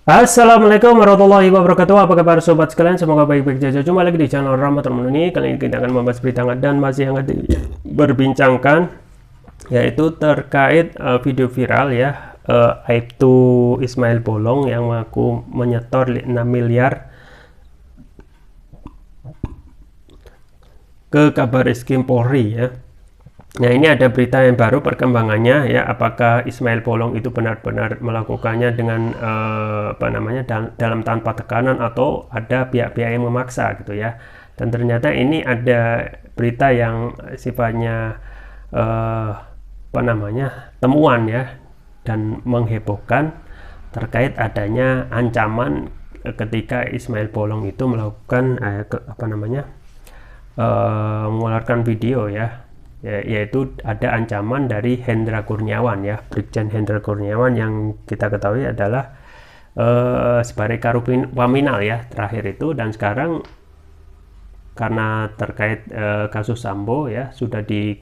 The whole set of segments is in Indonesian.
Assalamualaikum warahmatullahi wabarakatuh. Apa kabar sobat sekalian? Semoga baik-baik saja. Jumpa lagi di channel Rahmat Termenuni. Kali ini kita akan membahas berita hangat dan masih hangat diperbincangkan, yaitu terkait video viral ya, Aibtu Ismail Bolong yang mengaku menyetor 6 miliar ke Kabareskrim Polri ya. Nah, ini ada berita yang baru perkembangannya ya, apakah Ismail Bolong itu benar-benar melakukannya dengan dalam tanpa tekanan atau ada pihak-pihak yang memaksa gitu ya. Dan ternyata ini ada berita yang sifatnya temuan ya, dan menghebohkan terkait adanya ancaman ketika Ismail Bolong itu melakukan mengeluarkan video ya, yaitu ada ancaman dari Hendra Kurniawan ya, Brigjen Hendra Kurniawan yang kita ketahui adalah sebagai Karopaminal ya terakhir itu, dan sekarang karena terkait kasus Sambo ya sudah di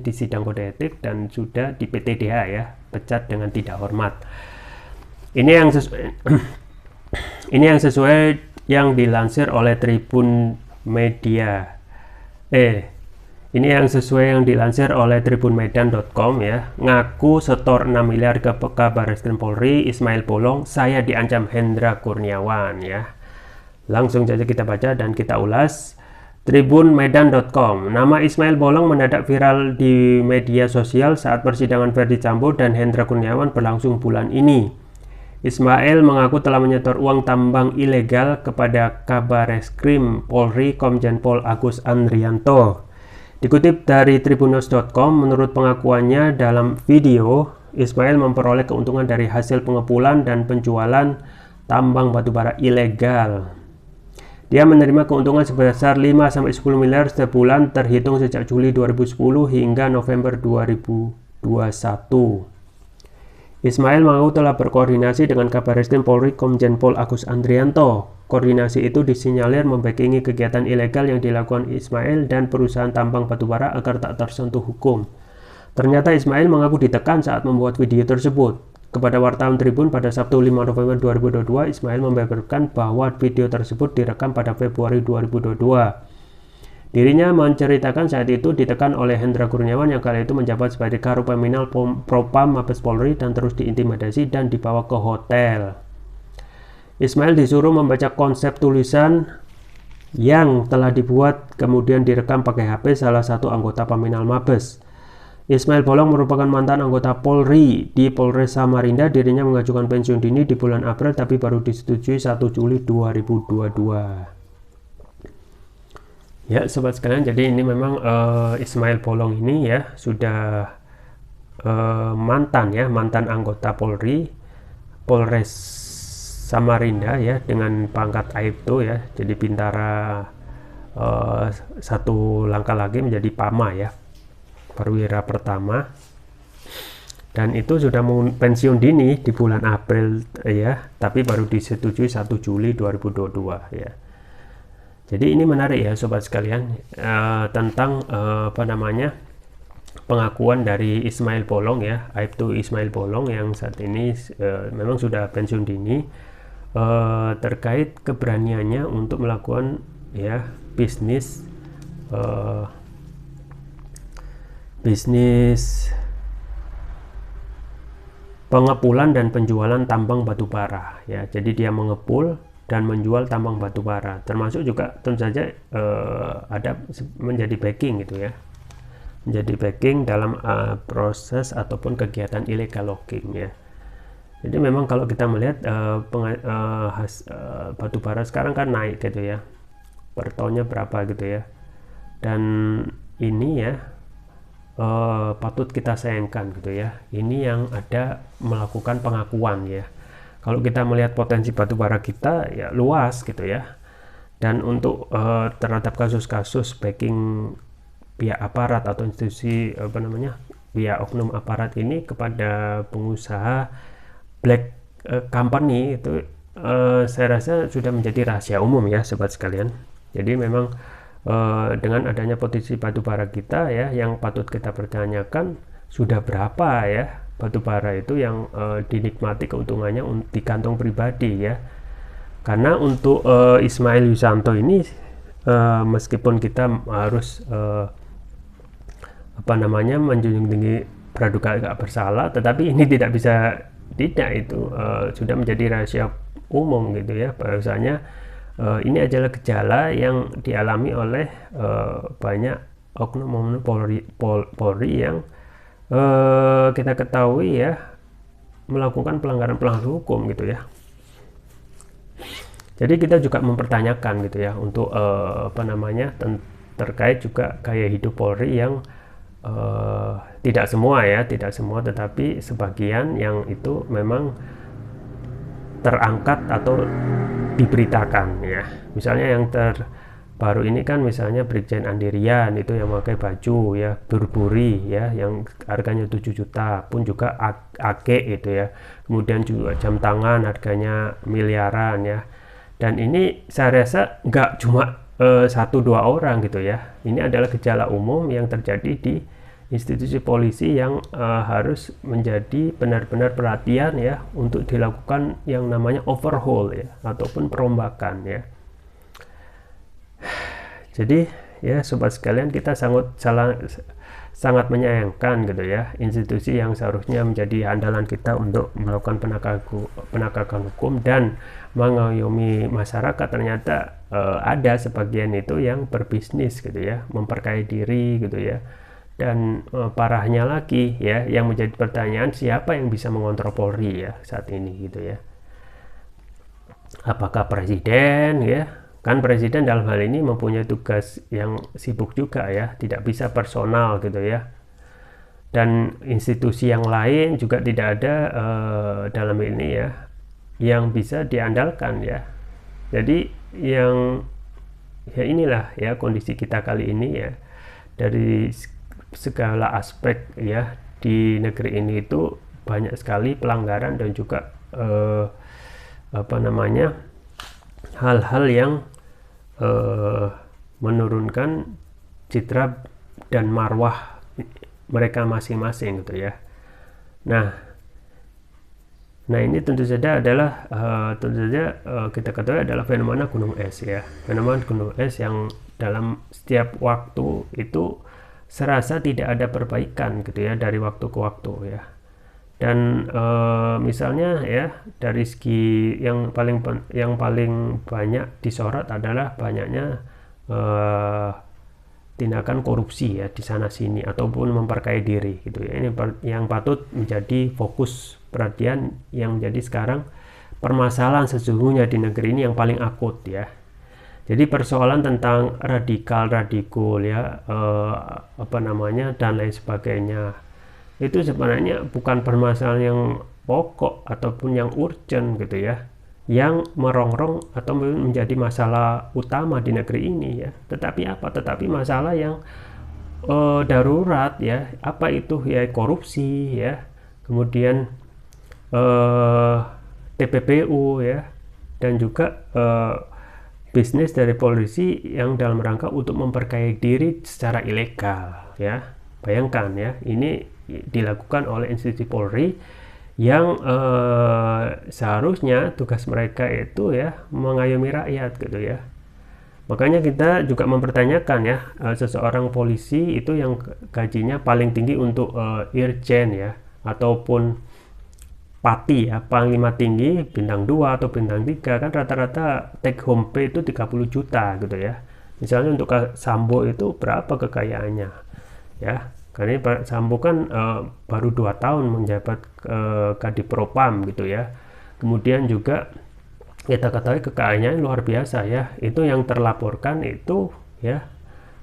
sidang kode etik dan sudah di PTDH ya, pecat dengan tidak hormat. Ini yang sesuai yang dilansir oleh Tribun Media. Ini yang sesuai yang dilansir oleh tribunmedan.com ya. Ngaku setor 6 miliar ke Kabareskrim Polri, Ismail Bolong, saya diancam Hendra Kurniawan ya. Langsung saja kita baca dan kita ulas. Tribunmedan.com. Nama Ismail Bolong mendadak viral di media sosial saat persidangan Verdi Sambo dan Hendra Kurniawan berlangsung bulan ini. Ismail mengaku telah menyetor uang tambang ilegal kepada Kabareskrim Polri Komjen Pol Agus Andrianto. Dikutip dari tribunnews.com, menurut pengakuannya dalam video, Ismail memperoleh keuntungan dari hasil pengepulan dan penjualan tambang batubara ilegal. Dia menerima keuntungan sebesar 5-10 miliar setiap bulan terhitung sejak Juli 2010 hingga November 2021. Ismail mengaku telah berkoordinasi dengan Kabareskrim Polri Komjen Pol Agus Andrianto. Koordinasi itu disinyalir membackingi kegiatan ilegal yang dilakukan Ismail dan perusahaan tambang batubara agar tak tersentuh hukum. Ternyata Ismail mengaku ditekan saat membuat video tersebut. Kepada wartawan Tribun pada Sabtu 5 November 2022, Ismail membeberkan bahwa video tersebut direkam pada Februari 2022. Dirinya menceritakan saat itu ditekan oleh Hendra Kurniawan yang kala itu menjabat sebagai Karopaminal Propam Mabes Polri dan terus diintimidasi dan dibawa ke hotel. Ismail disuruh membaca konsep tulisan yang telah dibuat kemudian direkam pakai HP salah satu anggota Paminal Mabes. Ismail Bolong merupakan mantan anggota Polri di Polres Samarinda. Dirinya mengajukan pensiun dini di bulan April tapi baru disetujui 1 Juli 2022. Ya sobat sekalian, jadi ini memang Ismail Bolong ini ya sudah mantan anggota Polri Polres Samarinda ya, dengan pangkat Aibtu ya, jadi bintara satu langkah lagi menjadi Pama ya, perwira pertama, dan itu sudah mau pensiun dini di bulan April ya, tapi baru disetujui 1 Juli 2022 ya. Jadi ini menarik ya sobat sekalian, tentang pengakuan dari Ismail Bolong ya, Aibtu Ismail Bolong yang saat ini memang sudah pensiun dini, terkait keberaniannya untuk melakukan ya bisnis pengepulan dan penjualan tambang batubara ya. Jadi dia mengepul dan menjual tambang batubara, termasuk juga tentu saja ada menjadi backing gitu ya, menjadi backing dalam proses ataupun kegiatan illegal logging ya. Jadi memang kalau kita melihat batubara sekarang kan naik gitu ya, per tonnya berapa gitu ya, dan ini ya patut kita sayangkan gitu ya, ini yang ada melakukan pengakuan ya. Kalau kita melihat potensi batubara kita ya luas gitu ya, dan untuk terhadap kasus-kasus backing pihak aparat atau institusi pihak oknum aparat ini kepada pengusaha black company itu saya rasa sudah menjadi rahasia umum ya sobat sekalian. Jadi memang dengan adanya potensi batubara kita ya, yang patut kita pertanyakan sudah berapa ya batubara itu yang dinikmati keuntungannya di kantong pribadi ya. Karena untuk Ismail Yusanto ini meskipun kita harus menjunjung tinggi praduga tak bersalah, tetapi ini tidak itu sudah menjadi rahasia umum gitu ya, bahwasanya ini adalah gejala yang dialami oleh banyak oknum Polri yang kita ketahui ya melakukan pelanggaran hukum gitu ya. Jadi kita juga mempertanyakan gitu ya untuk terkait juga gaya hidup Polri yang tidak semua tetapi sebagian yang itu memang terangkat atau diberitakan ya. Misalnya yang terbaru ini kan misalnya Brigjen Andirian itu yang memakai baju ya Burberry ya yang harganya 7 juta, pun juga AG itu ya. Kemudian juga jam tangan harganya miliaran ya. Dan ini saya rasa nggak cuma 1-2 orang gitu ya. Ini adalah gejala umum yang terjadi di institusi polisi yang harus menjadi benar-benar perhatian ya untuk dilakukan yang namanya overhaul ya ataupun perombakan ya. Jadi ya sobat sekalian, kita sangat menyayangkan gitu ya institusi yang seharusnya menjadi andalan kita untuk melakukan penegakan hukum dan mengayomi masyarakat, ternyata ada sebagian itu yang berbisnis gitu ya, memperkaya diri gitu ya. Dan parahnya lagi ya, yang menjadi pertanyaan, siapa yang bisa mengontrol Polri ya saat ini gitu ya. Apakah presiden ya? Kan presiden dalam hal ini mempunyai tugas yang sibuk juga ya, tidak bisa personal gitu ya. Dan institusi yang lain juga tidak ada dalam ini ya yang bisa diandalkan ya. Jadi yang ya inilah ya kondisi kita kali ini ya, dari segala aspek ya di negeri ini itu banyak sekali pelanggaran dan juga hal-hal yang menurunkan citra dan marwah mereka masing-masing gitu ya. Nah ini tentu saja adalah kita ketahui adalah fenomena gunung es ya, fenomena gunung es yang dalam setiap waktu itu serasa tidak ada perbaikan gitu ya dari waktu ke waktu ya. Dan misalnya ya dari segi yang paling banyak disorot adalah banyaknya tindakan korupsi ya di sana sini ataupun memperkaya diri gitu ya. Ini yang patut menjadi fokus perhatian yang menjadi sekarang permasalahan sesungguhnya di negeri ini yang paling akut ya. Jadi persoalan tentang radikul ya dan lain sebagainya itu sebenarnya bukan permasalahan yang pokok ataupun yang urgent gitu ya, yang merongrong atau menjadi masalah utama di negeri ini ya. Tetapi masalah yang darurat ya. Apa itu ya? Korupsi ya, kemudian TPPU ya, dan juga bisnis dari polisi yang dalam rangka untuk memperkaya diri secara ilegal ya. Bayangkan ya, ini dilakukan oleh institusi Polri yang seharusnya tugas mereka itu ya mengayomi rakyat gitu ya. Makanya kita juga mempertanyakan ya, seseorang polisi itu yang gajinya paling tinggi untuk irjen ya ataupun pati ya, panglima tinggi bintang 2 atau bintang 3 kan rata-rata take home pay itu 30 juta gitu ya. Misalnya untuk Sambo itu berapa kekayaannya ya, karena Pak Sambo kan baru 2 tahun menjabat Kadipropam gitu ya. Kemudian juga kita ketahui kekayaannya luar biasa ya, itu yang terlaporkan itu ya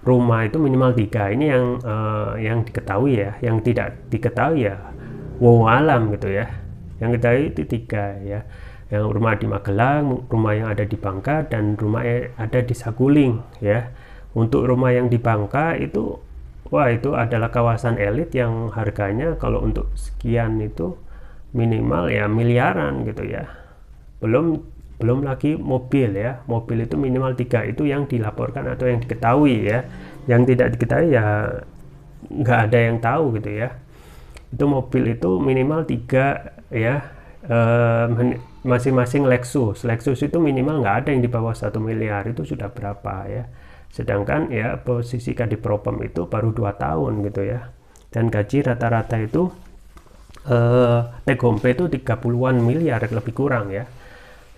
rumah itu minimal 3. Ini yang diketahui ya, yang tidak diketahui ya wow alam gitu ya. Yang kita itu 3 ya, yang rumah di Magelang, rumah yang ada di Bangka, dan rumah yang ada di Saguling ya. Untuk rumah yang di Bangka itu itu adalah kawasan elit yang harganya kalau untuk sekian itu minimal ya miliaran gitu ya. Belum lagi mobil ya, mobil itu minimal 3, itu yang dilaporkan atau yang diketahui ya. Yang tidak diketahui ya nggak ada yang tahu gitu ya. itu mobil itu minimal 3 ya, masing-masing Lexus itu minimal nggak ada yang di bawah 1 miliar, itu sudah berapa ya. Sedangkan ya posisi Kadipropam itu baru 2 tahun gitu ya, dan gaji rata-rata itu take home pay itu 30-an miliar lebih kurang ya.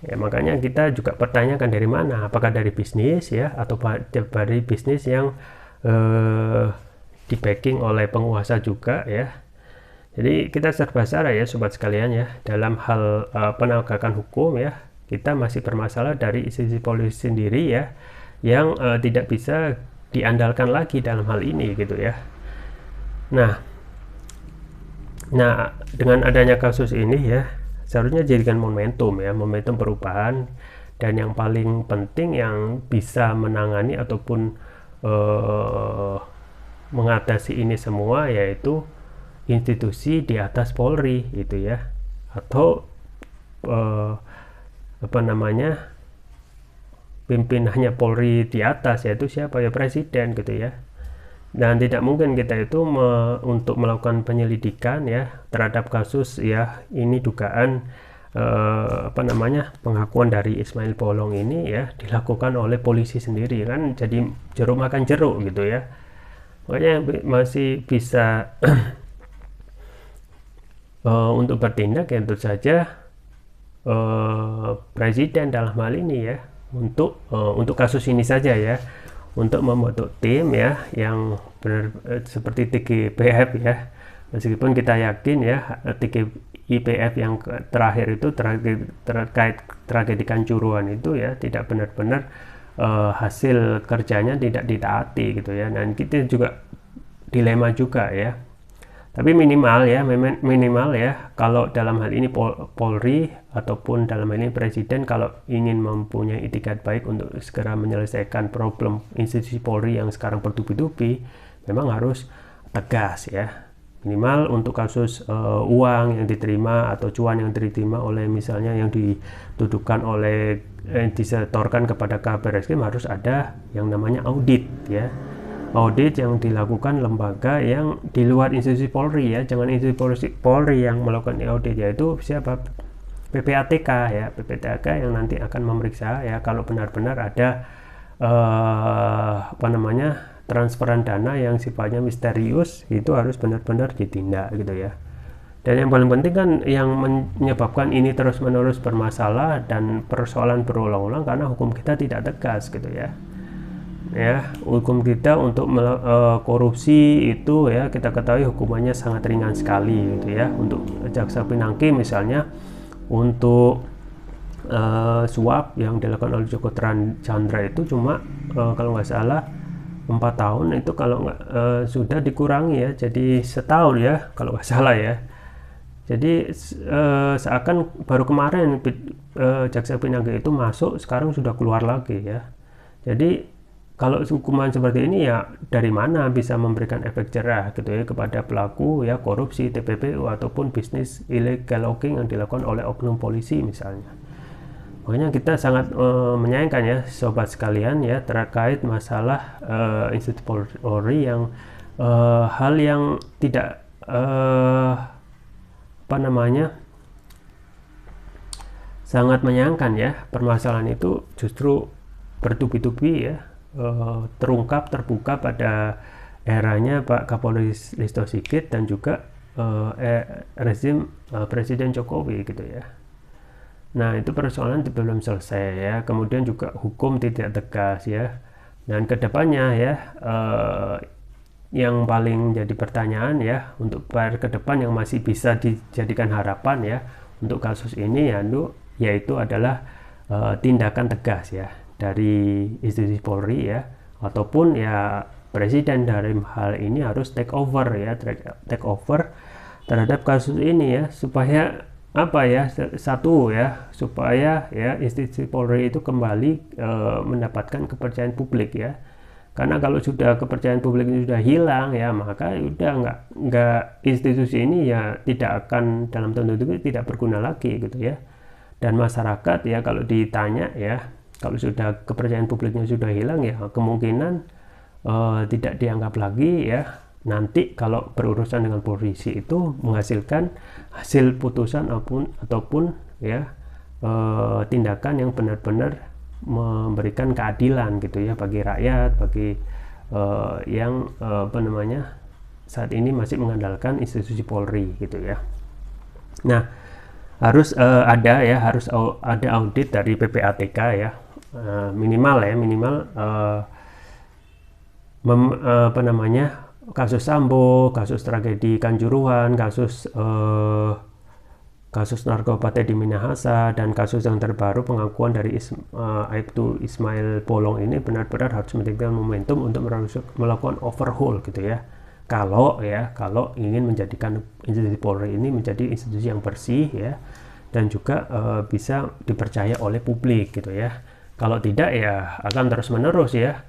Ya makanya kita juga pertanyakan dari mana, apakah dari bisnis ya, atau dari bisnis yang di backing oleh penguasa juga ya. Jadi kita serba salah ya sobat sekalian ya, dalam hal penegakan hukum ya, kita masih bermasalah dari institusi polisi sendiri ya, yang tidak bisa diandalkan lagi dalam hal ini gitu ya. Nah dengan adanya kasus ini ya, seharusnya jadikan momentum ya, momentum perubahan, dan yang paling penting yang bisa menangani ataupun mengatasi ini semua yaitu institusi di atas Polri gitu ya, atau pimpinannya Polri di atas, yaitu siapa ya, presiden gitu ya. Dan tidak mungkin kita itu untuk melakukan penyelidikan ya terhadap kasus ya ini, dugaan pengakuan dari Ismail Bolong ini ya dilakukan oleh polisi sendiri, kan jadi jeruk makan jeruk gitu ya. Makanya masih bisa untuk bertindak ya tentu saja presiden dalam hal ini ya, untuk kasus ini saja ya, untuk membentuk tim ya yang benar seperti TGIPF ya, meskipun kita yakin ya TGIPF yang terakhir itu terkait tragedi Kanjuruhan itu ya tidak benar-benar hasil kerjanya tidak ditaati gitu ya, dan kita juga dilema juga ya. Tapi minimal ya kalau dalam hal ini Polri ataupun dalam hal ini presiden kalau ingin mempunyai itikat baik untuk segera menyelesaikan problem institusi Polri yang sekarang bertubi-tubi, memang harus tegas ya. Minimal untuk kasus uang yang diterima atau cuan yang diterima oleh misalnya yang dituduhkan oleh disetorkan kepada Kabar Reskrim, harus ada yang namanya audit ya. Audit yang dilakukan lembaga yang di luar institusi Polri ya, jangan institusi Polri yang melakukan audit, yaitu siapa, PPATK ya, PPATK yang nanti akan memeriksa ya kalau benar-benar ada transferan dana yang sifatnya misterius, itu harus benar-benar ditindak gitu ya. Dan yang paling penting kan yang menyebabkan ini terus-menerus bermasalah dan persoalan berulang-ulang karena hukum kita tidak tegas gitu ya. Ya, hukum kita untuk korupsi itu ya kita ketahui hukumannya sangat ringan sekali gitu ya. Untuk jaksa pinangki misalnya, untuk suap yang dilakukan oleh Joko Chandra itu cuma kalau nggak salah 4 tahun, itu kalau nggak sudah dikurangi ya jadi setahun ya kalau nggak salah ya. Jadi seakan baru kemarin jaksa pinangki itu masuk, sekarang sudah keluar lagi ya. Jadi kalau hukuman seperti ini ya dari mana bisa memberikan efek jerah gitu ya kepada pelaku ya korupsi, TPPU ataupun bisnis illegal logging yang dilakukan oleh oknum polisi misalnya. Makanya kita sangat menyayangkan ya sobat sekalian ya terkait masalah institusi Polri yang hal yang tidak sangat menyayangkan ya, permasalahan itu justru bertubi-tubi ya terungkap, terbuka pada eranya Pak Kapolri Listio Sigit dan juga rezim Presiden Jokowi gitu ya. Nah itu persoalan belum selesai ya, kemudian juga hukum tidak tegas ya, dan kedepannya ya yang paling jadi pertanyaan ya untuk ke depan yang masih bisa dijadikan harapan ya untuk kasus ini ya, yaitu adalah tindakan tegas ya dari institusi Polri ya, ataupun ya presiden dalam hal ini harus take over terhadap kasus ini ya, supaya supaya ya institusi Polri itu kembali mendapatkan kepercayaan publik ya. Karena kalau sudah kepercayaan publik ini sudah hilang ya, maka udah nggak institusi ini ya tidak akan dalam tanda kutip tidak berguna lagi gitu ya. Dan masyarakat ya kalau ditanya ya, kalau sudah kepercayaan publiknya sudah hilang ya kemungkinan tidak dianggap lagi ya nanti kalau berurusan dengan polisi itu menghasilkan hasil putusan ataupun ya tindakan yang benar-benar memberikan keadilan gitu ya bagi rakyat, bagi yang saat ini masih mengandalkan institusi Polri gitu ya. Nah, harus harus ada audit dari PPATK ya, minimal kasus Sambo, kasus tragedi Kanjuruhan, kasus narkoba Teddy Minahasa, dan kasus yang terbaru pengakuan dari Aibtu Ismail Bolong ini benar-benar harus menjadikan momentum untuk melakukan overhaul gitu ya. Kalau ingin menjadikan institusi Polri ini menjadi institusi yang bersih ya, dan juga bisa dipercaya oleh publik gitu ya. Kalau tidak ya akan terus-menerus ya.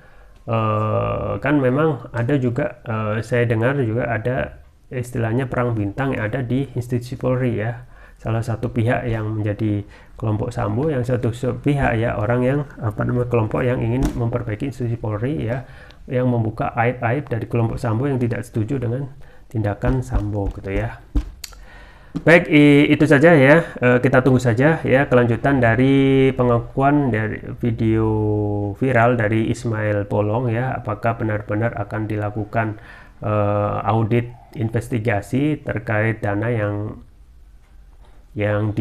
Kan memang ada juga saya dengar juga ada istilahnya perang bintang yang ada di institusi Polri ya. Salah satu pihak yang menjadi kelompok Sambo, yang satu pihak ya orang yang kelompok yang ingin memperbaiki institusi Polri ya, yang membuka aib-aib dari kelompok Sambo yang tidak setuju dengan tindakan Sambo gitu ya. Baik, itu saja ya, kita tunggu saja ya kelanjutan dari pengakuan dari video viral dari Ismail Bolong ya, apakah benar-benar akan dilakukan audit investigasi terkait dana yang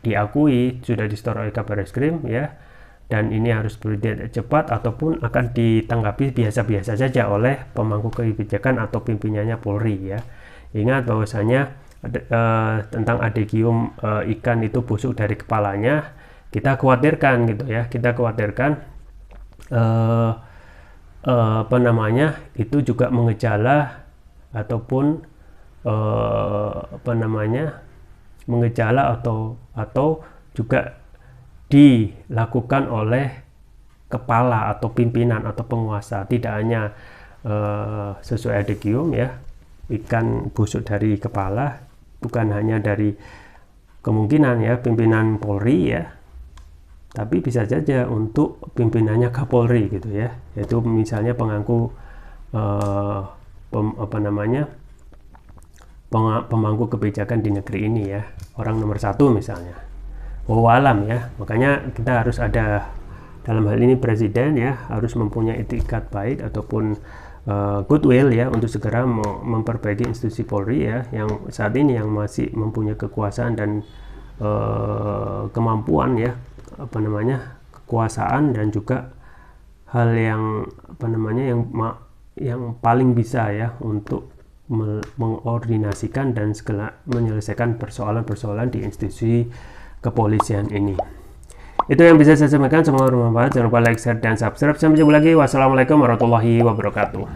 diakui sudah disetor oleh Kabar Eskrim ya, dan ini harus bertindak cepat ataupun akan ditanggapi biasa-biasa saja oleh pemangku kebijakan atau pimpinannya Polri ya. Ingat bahwasanya tentang adegium ikan itu busuk dari kepalanya, kita khawatirkan gitu ya, itu juga mengejala ataupun mengejala atau juga dilakukan oleh kepala atau pimpinan atau penguasa, tidak hanya sesuai adegium ya, ikan busuk dari kepala, bukan hanya dari kemungkinan ya pimpinan Polri ya, tapi bisa saja untuk pimpinannya Kapolri gitu ya, yaitu misalnya pemangku kebijakan di negeri ini ya, orang nomor satu misalnya, wawalam ya. Makanya kita harus ada, dalam hal ini presiden ya, harus mempunyai etikat baik ataupun goodwill ya untuk segera memperbaiki institusi Polri ya, yang saat ini yang masih mempunyai kekuasaan dan kemampuan ya, kekuasaan dan juga hal yang yang paling bisa ya untuk mengordinasikan dan segala menyelesaikan persoalan-persoalan di institusi kepolisian ini. Itu yang bisa saya sampaikan, semoga bermanfaat. Jangan lupa like, share, dan subscribe. Sampai jumpa lagi. Wassalamualaikum warahmatullahi wabarakatuh.